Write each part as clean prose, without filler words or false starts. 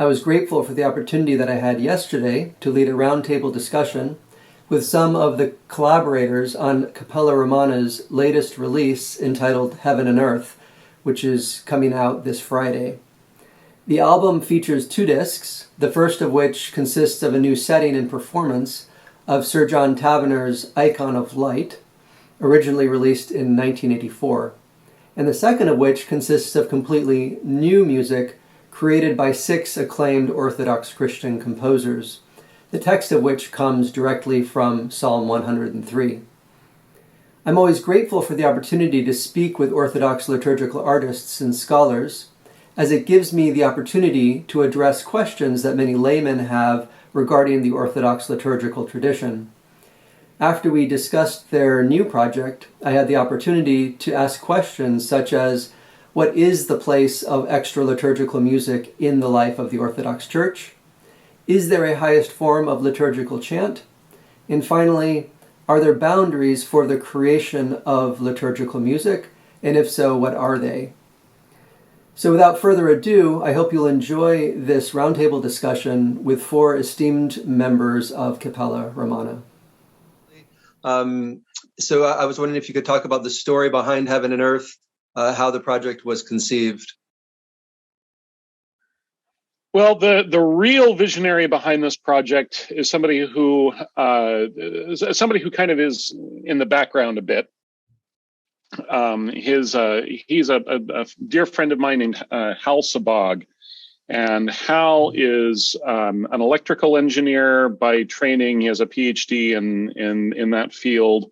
I was grateful for the opportunity that I had yesterday to lead a roundtable discussion with some of the collaborators on Cappella Romana's latest release entitled Heaven and Earth, which is coming out this Friday. The album features 2 discs, the first of which consists of a new setting and performance of Sir John Tavener's Icon of Light, originally released in 1984, and the second of which consists of completely new music created by 6 acclaimed Orthodox Christian composers, the text of which comes directly from Psalm 103. I'm always grateful for the opportunity to speak with Orthodox liturgical artists and scholars, as it gives me the opportunity to address questions that many laymen have regarding the Orthodox liturgical tradition. After we discussed their new project, I had the opportunity to ask questions such as, what is the place of extra liturgical music in the life of the Orthodox Church? Is there a highest form of liturgical chant? And finally, are there boundaries for the creation of liturgical music? And if so, what are they? So without further ado, I hope you'll enjoy this roundtable discussion with 4 esteemed members of Cappella Romana. So I was wondering if you could talk about the story behind Heaven and Earth, how the project was conceived. Well, the real visionary behind this project is somebody who kind of is in the background a bit. He's a dear friend of mine named Hal Sabag, and Hal is an electrical engineer by training. He has a PhD in that field.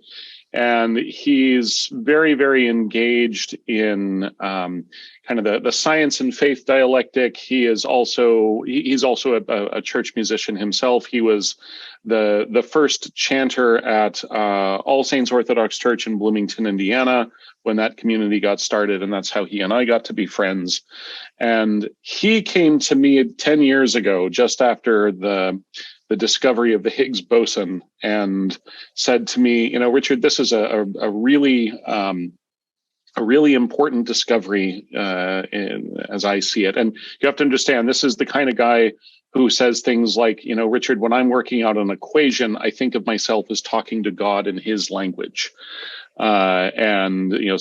And he's very, very engaged in kind of the science and faith dialectic. He's also a church musician himself. He was the first chanter at All Saints Orthodox Church in Bloomington, Indiana, when that community got started, and that's how he and I got to be friends. And he came to me 10 years ago, just after the discovery of the Higgs boson, and said to me, Richard, this is a really important discovery as I see it. And you have to understand, this is the kind of guy who says things like, Richard, when I'm working out an equation, I think of myself as talking to God in his language. So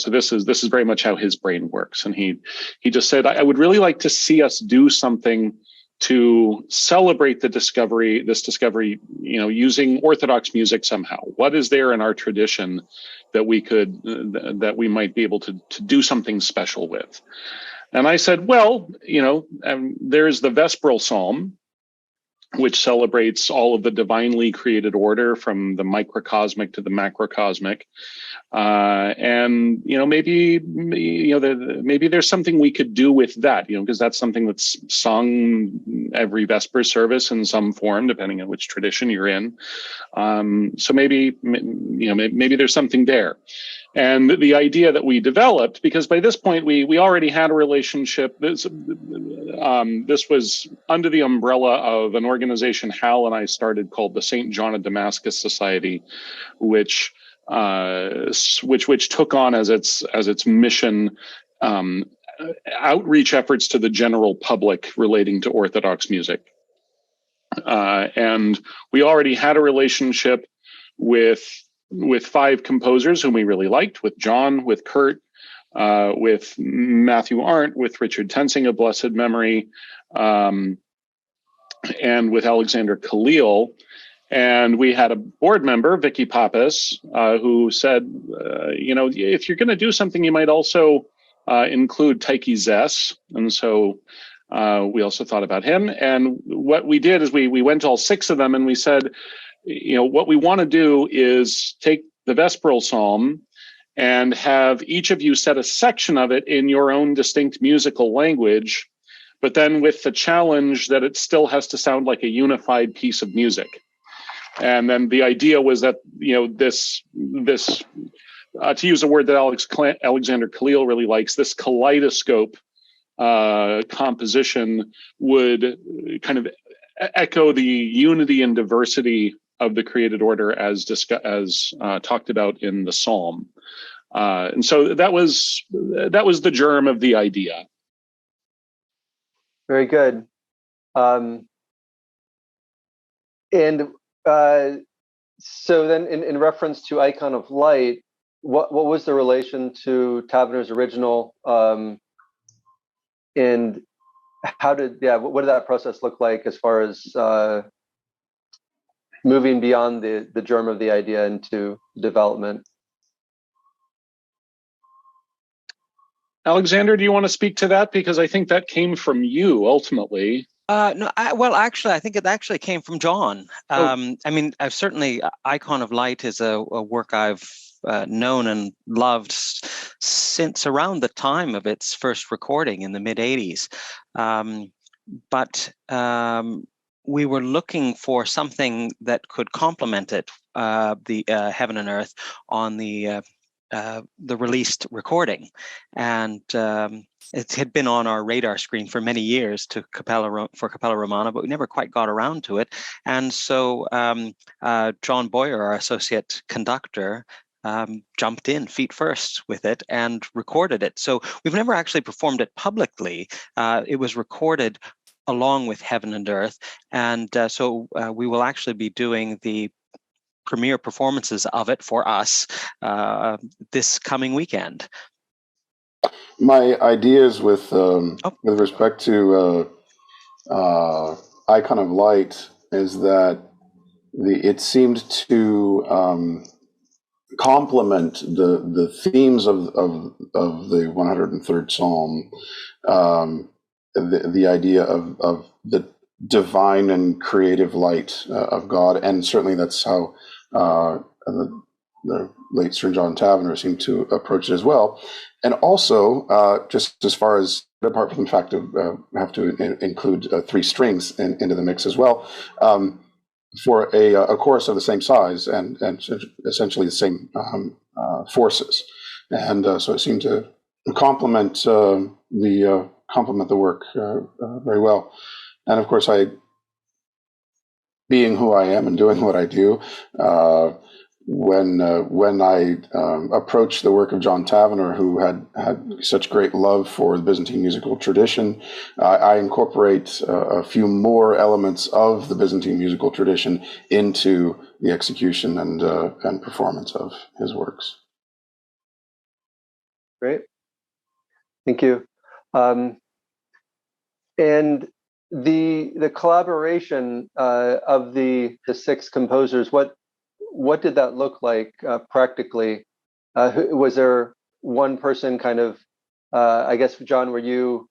this is very much how his brain works. And he just said, I would really like to see us do something to celebrate this discovery, using Orthodox music somehow. What is there in our tradition that we might be able to do something special with? And I said, well, there's the Vesperal Psalm, which celebrates all of the divinely created order from the microcosmic to the macrocosmic. Maybe there's something we could do with that, because that's something that's sung every Vesper service in some form, depending on which tradition you're in. So maybe there's something there. And the idea that we developed, because by this point we already had a relationship. This was under the umbrella of an organization Hal and I started called the St. John of Damascus Society, which took on as its mission outreach efforts to the general public relating to Orthodox music. And we already had a relationship with 5 composers whom we really liked, with John, with Kurt, with Matthew Arndt, with Richard Tensing of blessed memory, and with Alexander Khalil. And we had a board member, Vicky Pappas, who said, if you're going to do something, you might also include Taiki Zess. And so we also thought about him. And what we did is we went to all 6 of them and we said, what we want to do is take the Vesperal Psalm and have each of you set a section of it in your own distinct musical language, but then with the challenge that it still has to sound like a unified piece of music. And then the idea was that, this to use a word that Alexander Khalil really likes, this kaleidoscope composition would kind of echo the unity and diversity of the created order as talked about in the Psalm. And so that was the germ of the idea. Very good. Um, and so then in reference to Icon of Light, what was the relation to Taverner's original? And what did that process look like as far as moving beyond the germ of the idea into development? Alexander, do you want to speak to that? Because I think that came from you ultimately. No, actually, I think it actually came from John. I mean, I've certainly, Icon of Light is a work I've known and loved since around the time of its first recording in the mid-'80s. But we were looking for something that could complement it, the Heaven and Earth, on the released recording, and it had been on our radar screen for many years for Cappella Romana, but we never quite got around to it. And so John Boyer, our associate conductor, jumped in feet first with it and recorded it. So we've never actually performed it publicly. It was recorded along with Heaven and Earth, and so we will actually be doing the premiere performances of it for us this coming weekend. My ideas with respect to Icon of Light is that it seemed to complement the themes of the 103rd Psalm, the idea of the divine and creative light of God, and certainly that's how the late Sir John Taverner seemed to approach it as well. And also, just as far as, apart from the fact of have to include three strings into the mix as well, for a chorus of the same size and essentially the same forces. And so it seemed to complement the work very well. And of course, being who I am and doing what I do, when I approached the work of John Taverner, who had such great love for the Byzantine musical tradition, I incorporate a few more elements of the Byzantine musical tradition into the execution and performance of his works. Great, thank you. And the collaboration of the six composers, what did that look like practically? Was there one person kind of, I guess, John, were you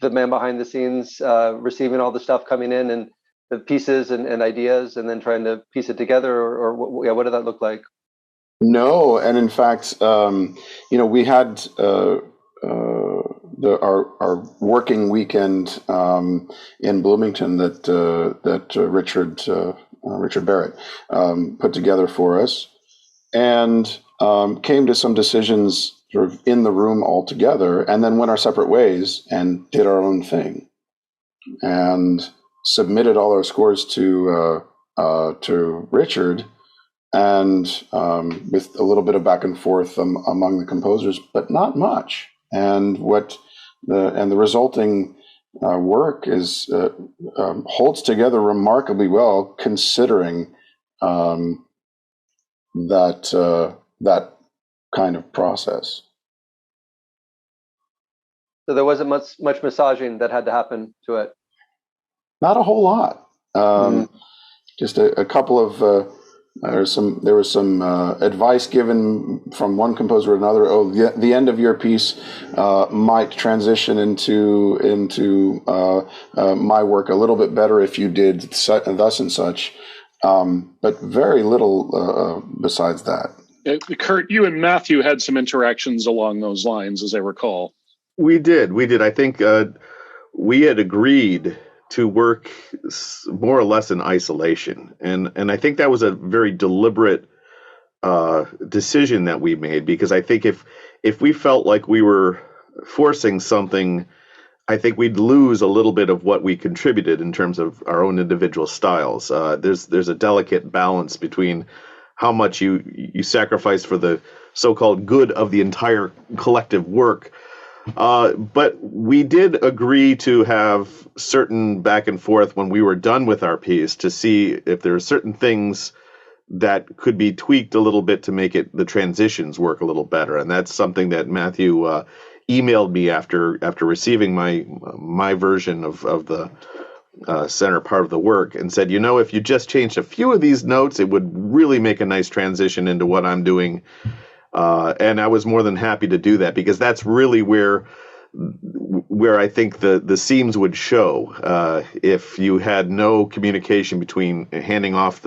the man behind the scenes, receiving all the stuff coming in and the pieces and ideas, and then trying to piece it together, or what did that look like? No, and in fact, we had our working weekend in Bloomington that Richard Barrett put together for us, and came to some decisions sort of in the room all together, and then went our separate ways and did our own thing, and submitted all our scores to Richard, and with a little bit of back and forth among the composers, but not much. And the resulting work is holds together remarkably well, considering that kind of process. So there wasn't much massaging that had to happen to it. Not a whole lot. Just a couple of. There was some advice given from one composer to another. Oh, the end of your piece might transition into my work a little bit better if you did thus and such, but very little besides that. Kurt, you and Matthew had some interactions along those lines, as I recall. We did. I think we had agreed to work more or less in isolation. And I think that was a very deliberate decision that we made, because I think if we felt like we were forcing something, I think we'd lose a little bit of what we contributed in terms of our own individual styles. There's a delicate balance between how much you sacrifice for the so-called good of the entire collective work, But we did agree to have certain back and forth when we were done with our piece to see if there are certain things that could be tweaked a little bit to make the transitions work a little better. And that's something that Matthew emailed me after receiving my version of the center part of the work, and said, if you just changed a few of these notes, it would really make a nice transition into what I'm doing. And I was more than happy to do that, because that's really where I think the seams would show if you had no communication between handing off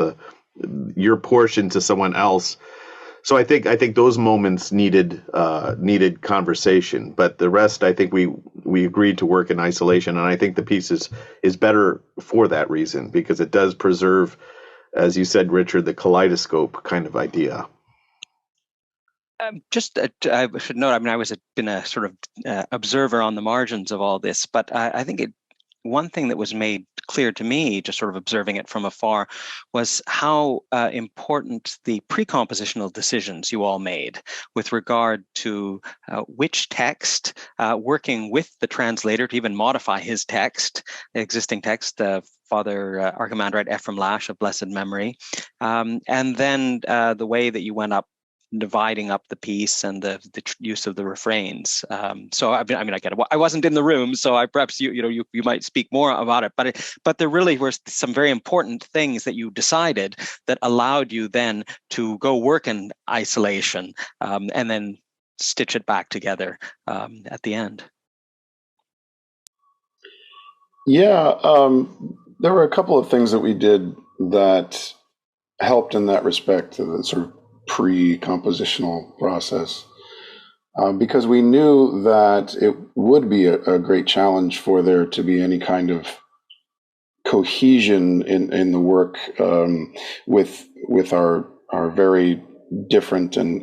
your portion to someone else. So I think those moments needed conversation, but the rest, I think we agreed to work in isolation, and I think the piece is better for that reason, because it does preserve, as you said, Richard, the kaleidoscope kind of idea. I should note, I was been a sort of observer on the margins of all this, but I think one thing that was made clear to me, just sort of observing it from afar, was how important the pre-compositional decisions you all made with regard to which text, working with the translator to even modify his text, the existing text, Father Archimandrite Ephraim Lash of blessed memory, and then the way that you went up dividing up the piece and the use of the refrains. So I get it. I wasn't in the room, so perhaps you might speak more about it. But there really were some very important things that you decided that allowed you then to go work in isolation and then stitch it back together at the end. Yeah, there were a couple of things that we did that helped in that respect, the sort of pre-compositional process, because we knew that it would be a great challenge for there to be any kind of cohesion in the work with our very different and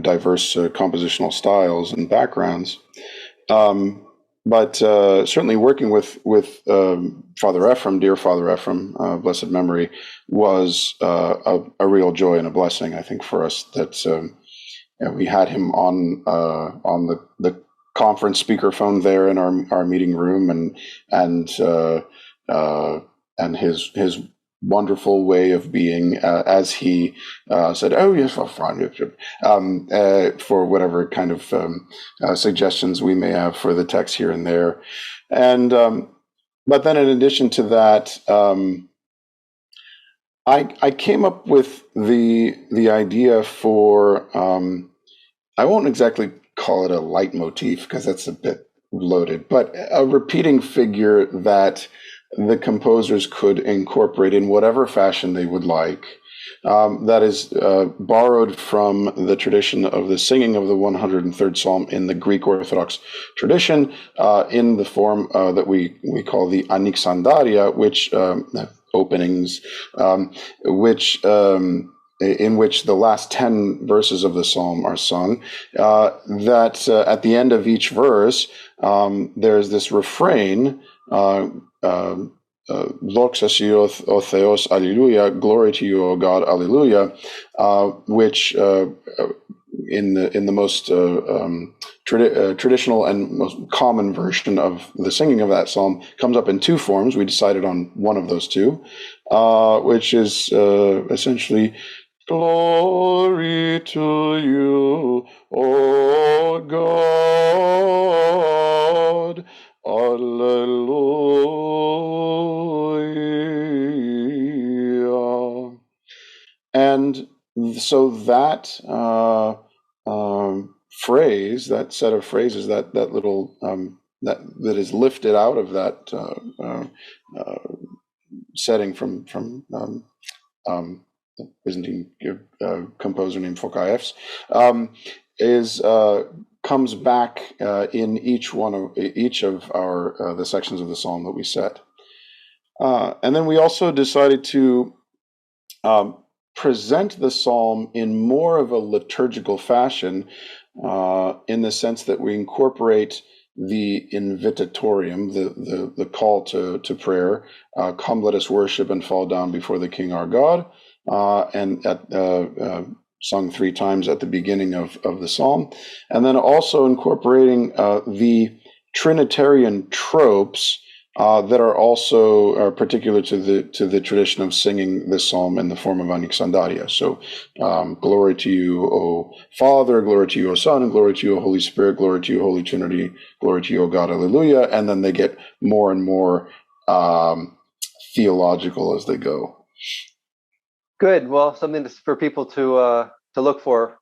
diverse compositional styles and backgrounds. But certainly working with Father Ephraim, dear Father Ephraim, blessed memory, was a real joy and a blessing, I think, for us, that we had him on the conference speakerphone there in our meeting room, and his wonderful way of being, as he said, "Oh yes, well, fine," for whatever kind of suggestions we may have for the text here and there, and but then in addition to that, I came up with the idea for I won't exactly call it a leitmotif because that's a bit loaded, but a repeating figure that the composers could incorporate in whatever fashion they would like. That is borrowed from the tradition of the singing of the 103rd Psalm in the Greek Orthodox tradition, in the form that we call the Anixandaria, which openings, in which the last 10 verses of the psalm are sung. That at the end of each verse, there's this refrain. Doxa o Theos, Alleluia, glory to you, O God, Alleluia, which in the most traditional and most common version of the singing of that psalm comes up in two forms. We decided on one of those two, which is essentially, glory to you, O God, Alleluia. And so that phrase, that set of phrases, that little that is lifted out of that setting from Byzantine composer named Phocaeus, comes back in each of our the sections of the psalm that we set, and then we also decided to present the psalm in more of a liturgical fashion, in the sense that we incorporate the invitatorium, the call to prayer. Come, let us worship and fall down before the King our God, and sung 3 times at the beginning of the psalm, and then also incorporating the Trinitarian tropes that are also particular to the tradition of singing this psalm in the form of Anaxandaria. So, glory to you, O Father, glory to you, O Son, and glory to you, O Holy Spirit, glory to you, Holy Trinity, glory to you, O God, hallelujah. And then they get more and more theological as they go. Good. Well, something for people to look for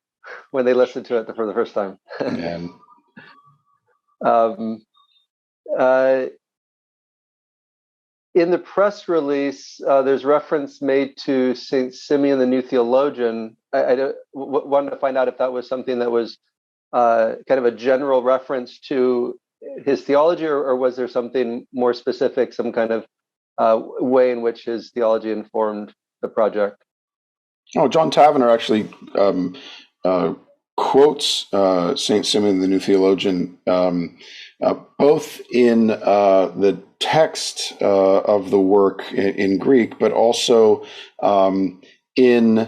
when they listen to it for the first time. And in the press release, there's reference made to St. Simeon, the New Theologian. I wanted to find out if that was something that was kind of a general reference to his theology, or was there something more specific, some kind of way in which his theology informed the project? Oh, John Tavener actually quotes St. Simeon, the New Theologian, both in the text of the work in Greek, but also in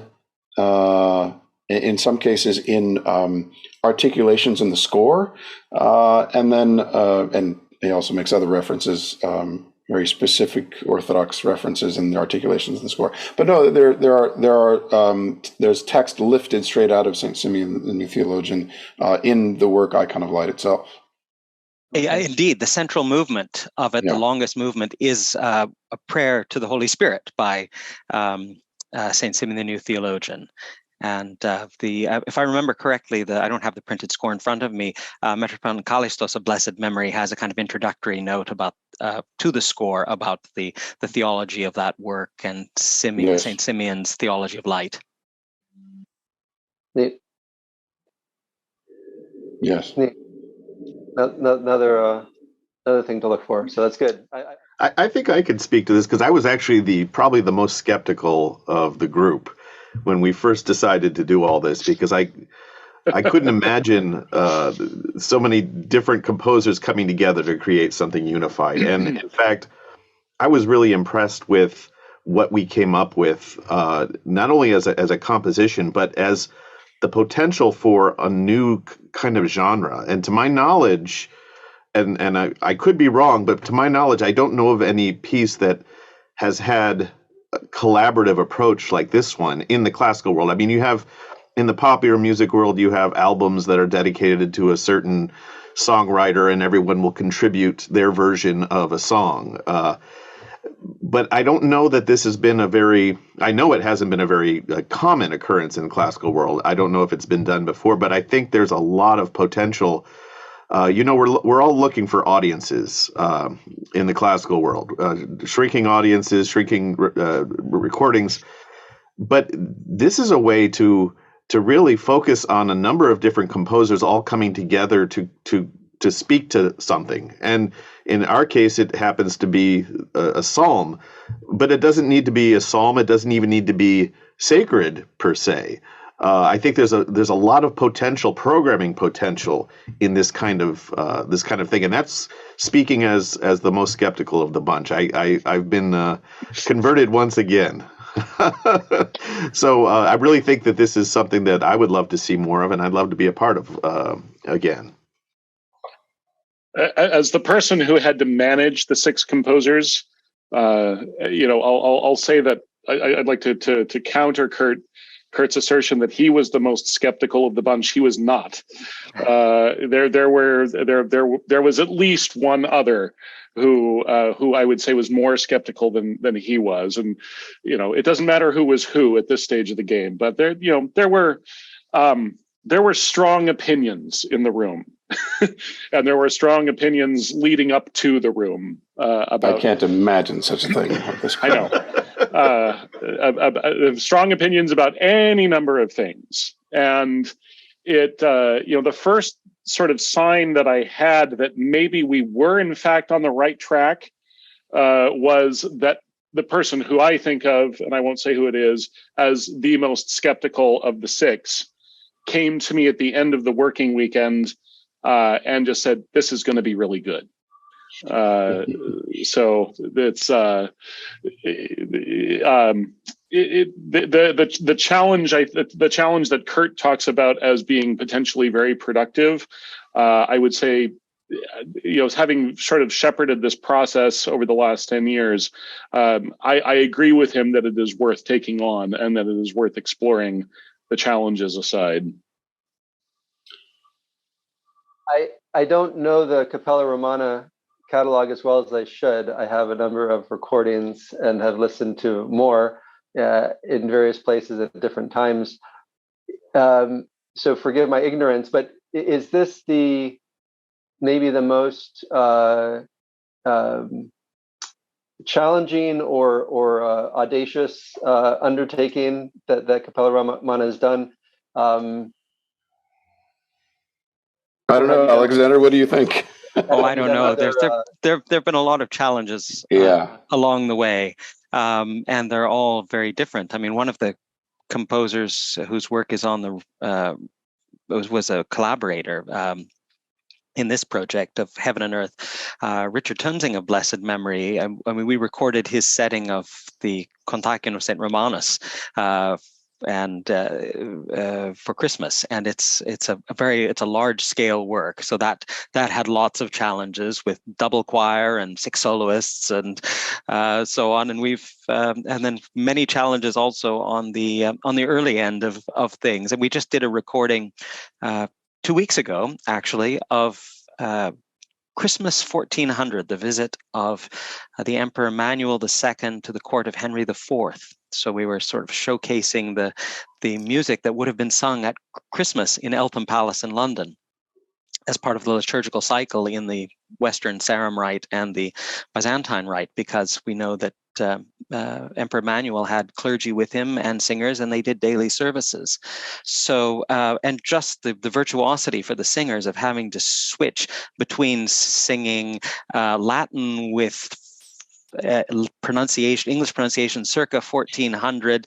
some cases in articulations in the score, and he also makes other references, very specific Orthodox references in the articulations in the score. But no, there's text lifted straight out of St. Simeon, the New Theologian, in the work Icon of Light itself. Indeed, the central movement of it, the longest movement, is a prayer to the Holy Spirit by St. Simeon the New Theologian. And if I remember correctly, I don't have the printed score in front of me. Metropolitan Kallistos of blessed memory has a kind of introductory note about to the score about the theology of that work and St. Simeon's theology of light. Neat. Yes. Neat. Another thing to look for. So that's good. I think I could speak to this because I was actually probably the most skeptical of the group when we first decided to do all this, because I couldn't imagine so many different composers coming together to create something unified. And in fact, I was really impressed with what we came up with, not only as a composition, but as the potential for a new kind of genre. And to my knowledge, and I could be wrong, but to my knowledge, I don't know of any piece that has had a collaborative approach like this one in the classical world. I mean, you have, in the popular music world, you have albums that are dedicated to a certain songwriter and everyone will contribute their version of a song. But I don't know that this has been I know it hasn't been a very common occurrence in the classical world. I don't know if it's been done before, but I think there's a lot of potential. We're all looking for audiences in the classical world, shrinking audiences, shrinking recordings. But this is a way to really focus on a number of different composers all coming together to speak to something. And in our case, it happens to be a psalm, but it doesn't need to be a psalm. It doesn't even need to be sacred per se. I think there's a lot of programming potential in this kind of thing, and that's speaking as the most skeptical of the bunch. I've been converted once again. So I really think that this is something that I would love to see more of, and I'd love to be a part of again. As the person who had to manage the 6 composers, I'll say that I'd like to counter Kurt's assertion that he was the most skeptical of the bunch. He was not. There was at least one other who I would say was more skeptical than he was, and it doesn't matter who was who at this stage of the game, but there were strong opinions in the room, and there were strong opinions leading up to the room about. I can't imagine such a thing. I know. Strong opinions about any number of things. And the first sort of sign that I had that maybe we were in fact on the right track was that the person who I think of, and I won't say who it is, as the most skeptical of the 6, came to me at the end of the working weekend and just said, "This is going to be really good." So it's the challenge. The challenge that Kurt talks about as being potentially very productive. I would say, having sort of shepherded this process over the last 10 years, I agree with him that it is worth taking on and that it is worth exploring, the challenges aside. I don't know the Cappella Romana catalog as well as I should. I have a number of recordings and have listened to more in various places at different times. So forgive my ignorance, but is this maybe the most challenging or audacious undertaking that Cappella Romana has done? I don't know, Alexander. What do you think? Oh, I don't know. There've been a lot of challenges along the way, and they're all very different. I mean, one of the composers whose work is on the was a collaborator in this project of Heaven and Earth, Richard Barrett of blessed memory. I mean, we recorded his setting of the Kontakion of Saint Romanus and for Christmas, and it's a large scale work. So that had lots of challenges with double choir and 6 soloists and so on. And we've and then many challenges also on the early end of things. And we just did a recording 2 weeks ago, actually, of Christmas 1400, the visit of the Emperor Emmanuel II to the court of Henry IV. So we were sort of showcasing the music that would have been sung at Christmas in Eltham Palace in London as part of the liturgical cycle in the Western Sarum Rite and the Byzantine Rite, because we know that Emperor Emmanuel had clergy with him and singers, and they did daily services. So, and just the virtuosity for the singers of having to switch between singing Latin with English pronunciation circa 1400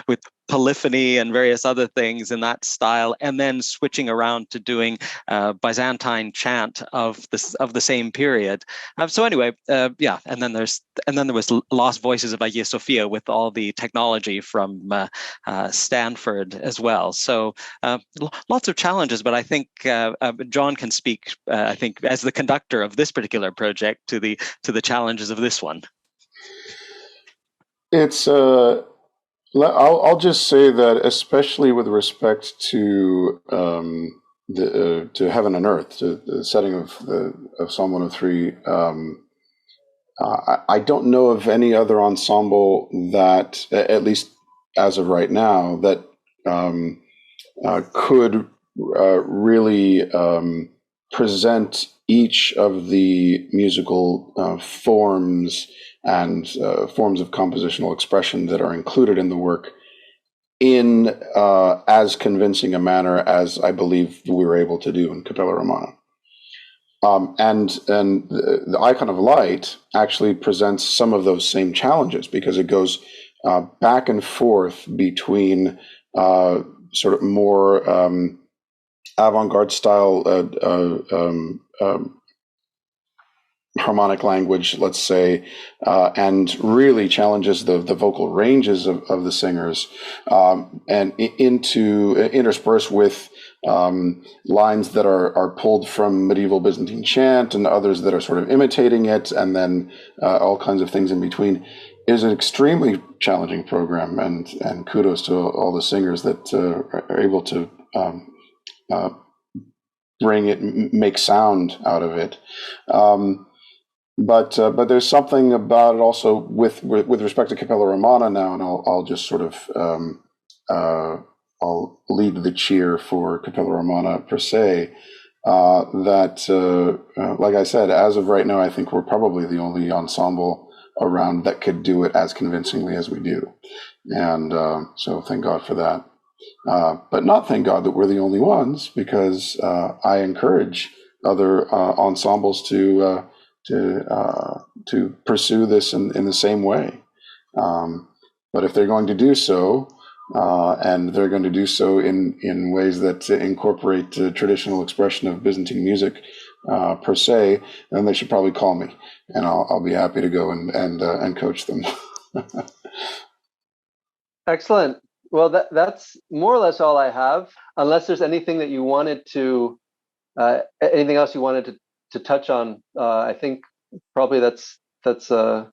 with polyphony and various other things in that style, and then switching around to doing Byzantine chant of the same period. So anyway, and then there was Lost Voices of Hagia Sophia with all the technology from Stanford as well. So lots of challenges, but I think John can speak. I think as the conductor of this particular project to the challenges of this one. It's I'll just say that, especially with respect to to Heaven and Earth, to the setting of Psalm 103, I don't know of any other ensemble that, at least as of right now, that could really present each of the musical forms and forms of compositional expression that are included in the work in as convincing a manner as I believe we were able to do in Cappella Romana. And the Icon of Light actually presents some of those same challenges, because it goes back and forth between sort of more avant-garde style harmonic language, let's say, and really challenges the vocal ranges of the singers, and interspersed with lines that are pulled from medieval Byzantine chant and others that are sort of imitating it, and then all kinds of things in between. It is an extremely challenging program, and kudos to all the singers that are able to make sound out of it. But there's something about it also with respect to Cappella Romana now, and I'll just sort of I'll lead the cheer for Cappella Romana per se. That like I said, as of right now, I think we're probably the only ensemble around that could do it as convincingly as we do, and so thank God for that. But not thank God that we're the only ones, because I encourage other ensembles to pursue this in the same way. But if they're going to do so, and they're going to do so in ways that incorporate traditional expression of Byzantine music, per se, then they should probably call me, and I'll be happy to go and coach them. Excellent. Well, that's more or less all I have. Unless there's anything that you wanted to, anything else you wanted to touch on, I think probably that's a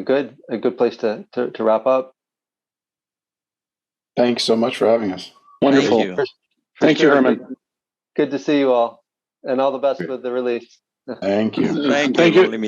good place to wrap up. Thanks so much for having us. Wonderful. Thank you. Thank you, Herman. Good to see you all, and all the best with the release. Thank you. Thank Thank you. you. Only me.